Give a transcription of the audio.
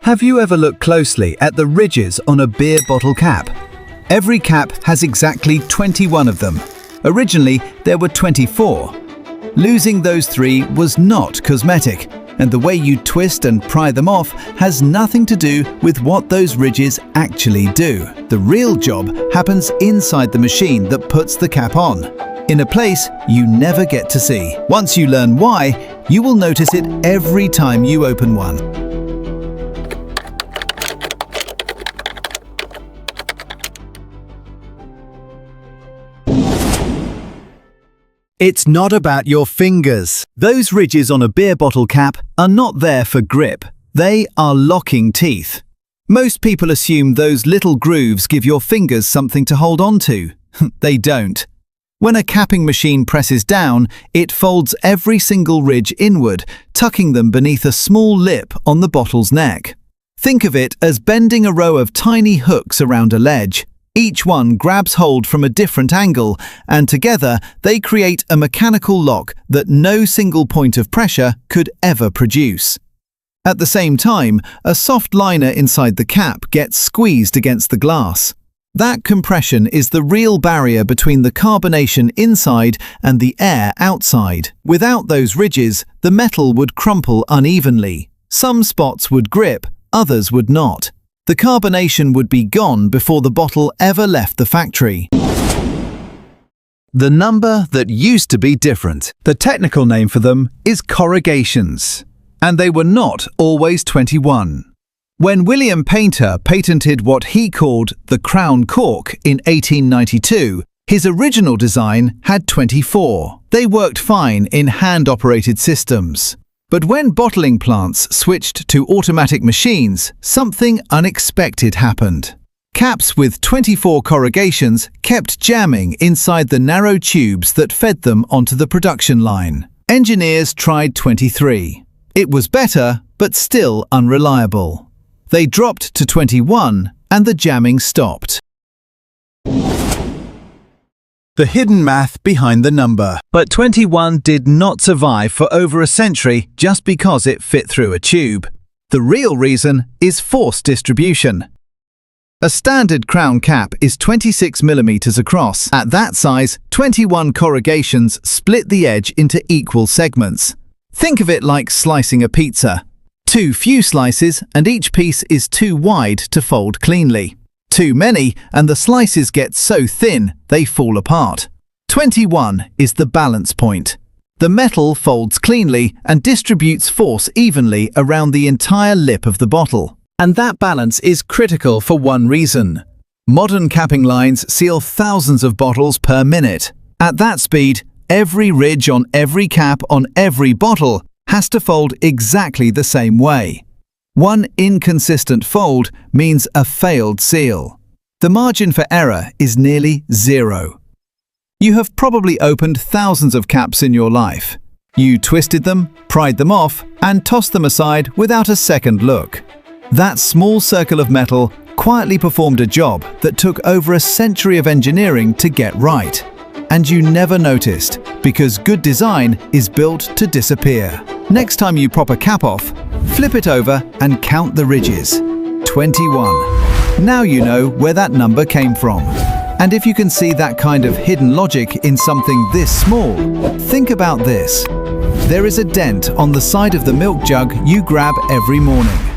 Have you ever looked closely at the ridges on a beer bottle cap? Every cap has exactly 21 of them. Originally, there were 24. Losing those 3 was not cosmetic, and the way you twist and pry them off has nothing to do with what those ridges actually do. The real job happens inside the machine that puts the cap on, in a place you never get to see. Once you learn why, you will notice it every time you open one. It's not about your fingers. Those ridges on a beer bottle cap are not there for grip. They are locking teeth. Most people assume those little grooves give your fingers something to hold on to. They don't. When a capping machine presses down, it folds every single ridge inward, tucking them beneath a small lip on the bottle's neck. Think of it as bending a row of tiny hooks around a ledge. Each one grabs hold from a different angle, and together they create a mechanical lock that no single point of pressure could ever produce. At the same time, a soft liner inside the cap gets squeezed against the glass. That compression is the real barrier between the carbonation inside and the air outside. Without those ridges, the metal would crumple unevenly. Some spots would grip, others would not. The carbonation would be gone before the bottle ever left the factory. The number that used to be different. The technical name for them is corrugations. And they were not always 21. When William Painter patented what he called the crown cork in 1892, his original design had 24. They worked fine in hand-operated systems. But when bottling plants switched to automatic machines, something unexpected happened. Caps with 24 corrugations kept jamming inside the narrow tubes that fed them onto the production line. Engineers tried 23. It was better, but still unreliable. They dropped to 21, and the jamming stopped. The hidden math behind the number. But 21 did not survive for over a century just because it fit through a tube. The real reason is force distribution. A standard crown cap is 26 mm across. At that size, 21 corrugations split the edge into equal segments. Think of it like slicing a pizza. Too few slices and each piece is too wide to fold cleanly. Too many and the slices get so thin they fall apart. 21 is the balance point. The metal folds cleanly and distributes force evenly around the entire lip of the bottle. And that balance is critical for one reason. Modern capping lines seal thousands of bottles per minute. At that speed, every ridge on every cap on every bottle has to fold exactly the same way. One inconsistent fold means a failed seal. The margin for error is nearly zero. You have probably opened thousands of caps in your life. You twisted them, pried them off, and tossed them aside without a second look. That small circle of metal quietly performed a job that took over a century of engineering to get right. And you never noticed, because good design is built to disappear. Next time you pop a cap off, flip it over and count the ridges. 21. Now you know where that number came from. And if you can see that kind of hidden logic in something this small, think about this. There is a dent on the side of the milk jug you grab every morning.